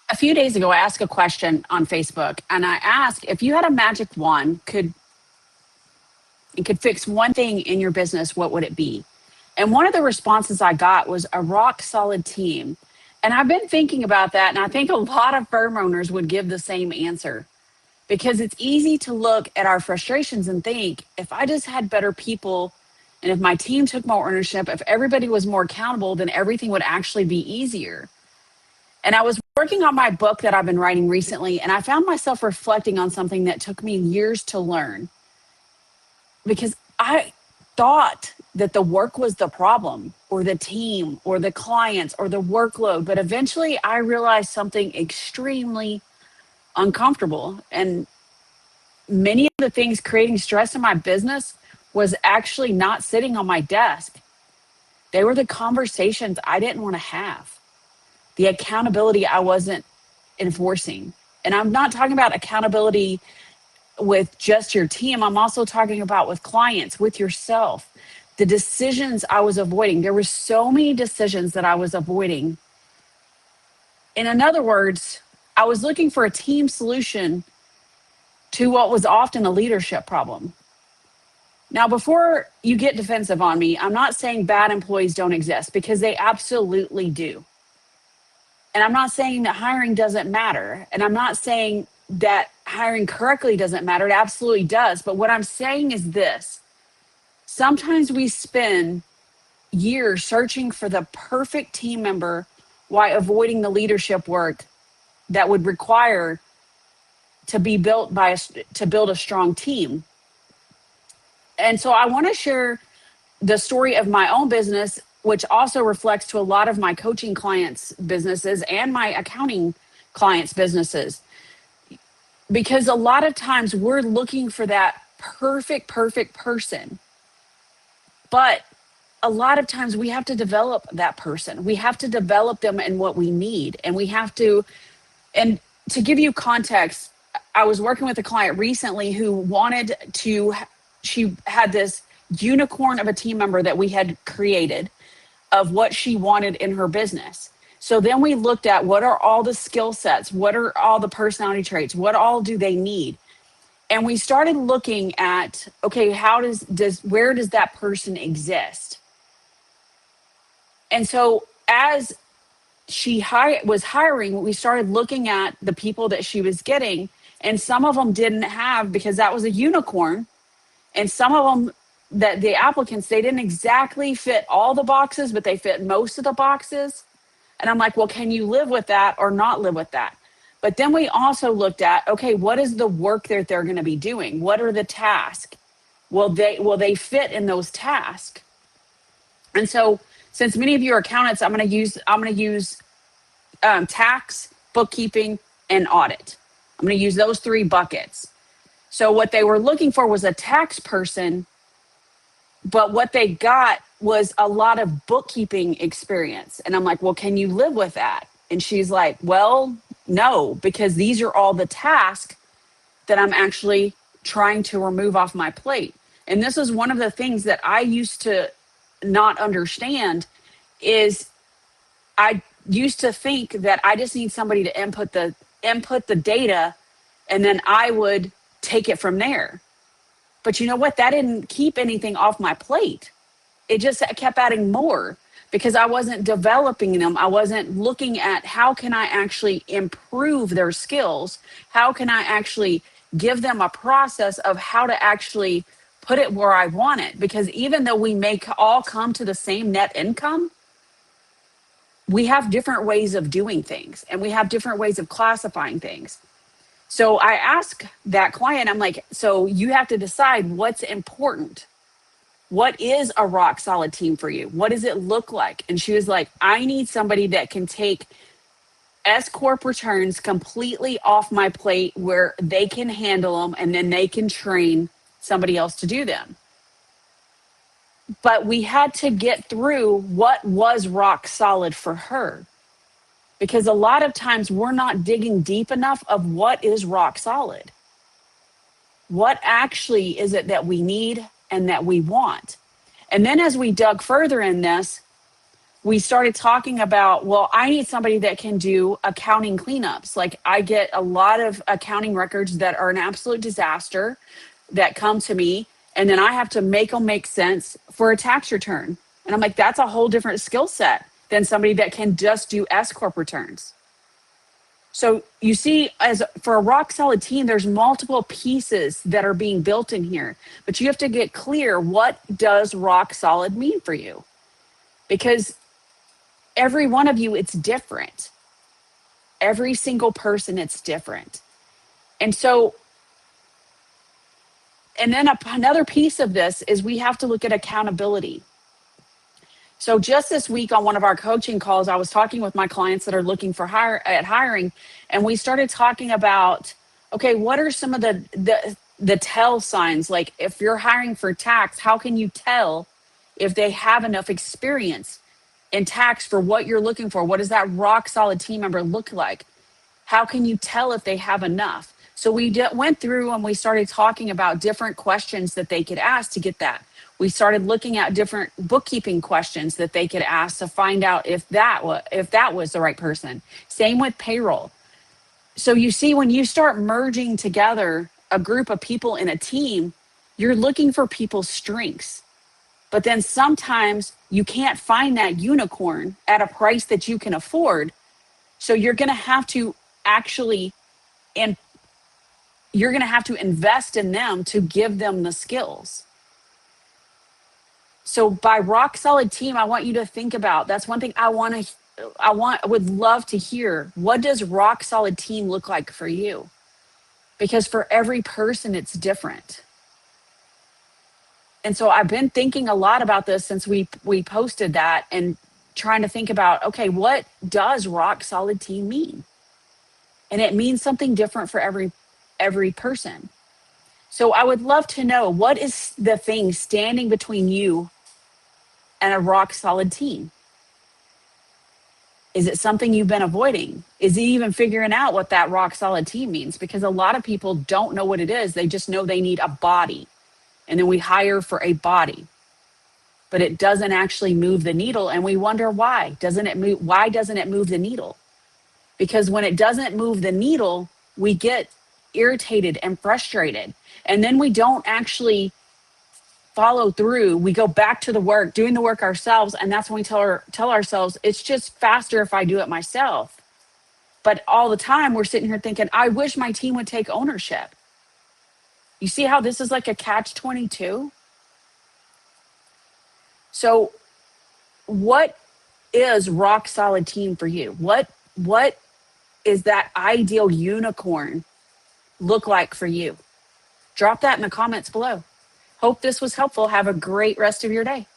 A few days ago, I asked a question on Facebook, and I asked if you had a magic wand, could fix one thing in your business, what would it be? And one of the responses I got was a rock solid team. And I've been thinking about that, and I think a lot of firm owners would give the same answer because it's easy to look at our frustrations and think if I just had better people and if my team took more ownership, if everybody was more accountable, then everything would actually be easier. And I was working on my book that I've been writing recently, and I found myself reflecting on something that took me years to learn because I thought that the work was the problem, or the team, or the clients, or the workload. But eventually I realized something extremely uncomfortable. And many of the things creating stress in my business was actually not sitting on my desk. They were the conversations I didn't want to have, the accountability I wasn't enforcing. And I'm not talking about accountability with just your team. I'm also talking about with clients, with yourself, the decisions I was avoiding. There were so many decisions that I was avoiding. In other words, I was looking for a team solution to what was often a leadership problem. Now, before you get defensive on me, I'm not saying bad employees don't exist, because they absolutely do. And I'm not saying that hiring doesn't matter. And I'm not saying that hiring correctly doesn't matter. It absolutely does. But what I'm saying is this: sometimes we spend years searching for the perfect team member while avoiding the leadership work that would require to be built to build a strong team. And so I want to share the story of my own business, which also reflects to a lot of my coaching clients' businesses and my accounting clients' businesses. Because a lot of times we're looking for that perfect person. But a lot of times we have to develop that person. We have to develop them in what we need. And and to give you context, I was working with a client recently she had this unicorn of a team member that we had created of what she wanted in her business. So then we looked at what are all the skill sets, what are all the personality traits, what all do they need? And we started looking at, okay, where does that person exist? And so as she was hiring, we started looking at the people that she was getting, and some of them didn't have, because that was a unicorn. And some of them, that the applicants, they didn't exactly fit all the boxes, but they fit most of the boxes. And I'm like, well, can you live with that or not live with that? But then we also looked at, okay, what is the work that they're going to be doing? What are the tasks? Will they fit in those tasks? And so, since many of you are accountants, I'm going to use tax, bookkeeping, and audit. I'm going to use those three buckets. So what they were looking for was a tax person, but what they got was a lot of bookkeeping experience. And I'm like, well, can you live with that? And she's like, well, no, because these are all the tasks that I'm actually trying to remove off my plate. And this is one of the things that I used to not understand is I used to think that I just need somebody to input the data, and then I would take it from there. But you know what? That didn't keep anything off my plate. It just kept adding more because I wasn't developing them. I wasn't looking at how can I actually improve their skills? How can I actually give them a process of how to actually put it where I want it? Because even though we may all come to the same net income, we have different ways of doing things, and we have different ways of classifying things. So I asked that client, I'm like, so you have to decide what's important. What is a rock solid team for you? What does it look like? And she was like, I need somebody that can take S Corp returns completely off my plate where they can handle them, and then they can train somebody else to do them. But we had to get through what was rock solid for her. Because a lot of times we're not digging deep enough of what is rock solid. What actually is it that we need and that we want? And then as we dug further in this, we started talking about, well, I need somebody that can do accounting cleanups. Like I get a lot of accounting records that are an absolute disaster that come to me, and then I have to make them make sense for a tax return. And I'm like, that's a whole different skill set than somebody that can just do S corp returns. So you see, as for a rock solid team, there's multiple pieces that are being built in here, but you have to get clear, what does rock solid mean for you? Because every one of you, it's different. Every single person, it's different. And so, and then another piece of this is we have to look at accountability. So just this week on one of our coaching calls, I was talking with my clients that are looking for hiring, and we started talking about, okay, what are some of the tell signs? Like if you're hiring for tax, how can you tell if they have enough experience in tax for what you're looking for? What does that rock solid team member look like? How can you tell if they have enough? So we went through and we started talking about different questions that they could ask to get that. We started looking at different bookkeeping questions that they could ask to find out if that was the right person. Same with payroll. So you see, when you start merging together a group of people in a team, you're looking for people's strengths. But then sometimes you can't find that unicorn at a price that you can afford. So you're going to have to actually, and you're going to have to invest in them to give them the skills. So by rock solid team, I want you to think about, that's one thing I would love to hear. What does rock solid team look like for you? Because for every person, it's different. And so I've been thinking a lot about this since we posted that, and trying to think about, okay, what does rock solid team mean? And it means something different for every person. So I would love to know, what is the thing standing between you and a rock solid team? Is it something you've been avoiding? Is it even figuring out what that rock solid team means? Because a lot of people don't know what it is. They just know they need a body. And then we hire for a body. But it doesn't actually move the needle. And we wonder why. Why doesn't it move the needle? Because when it doesn't move the needle, we get irritated and frustrated. And then we don't actually follow through. We go back to the work, doing the work ourselves. And that's when we tell ourselves, it's just faster if I do it myself. But all the time we're sitting here thinking, I wish my team would take ownership. You see how this is like a catch-22? So what is rock solid team for you? What is that ideal unicorn look like for you? Drop that in the comments below. Hope this was helpful. Have a great rest of your day.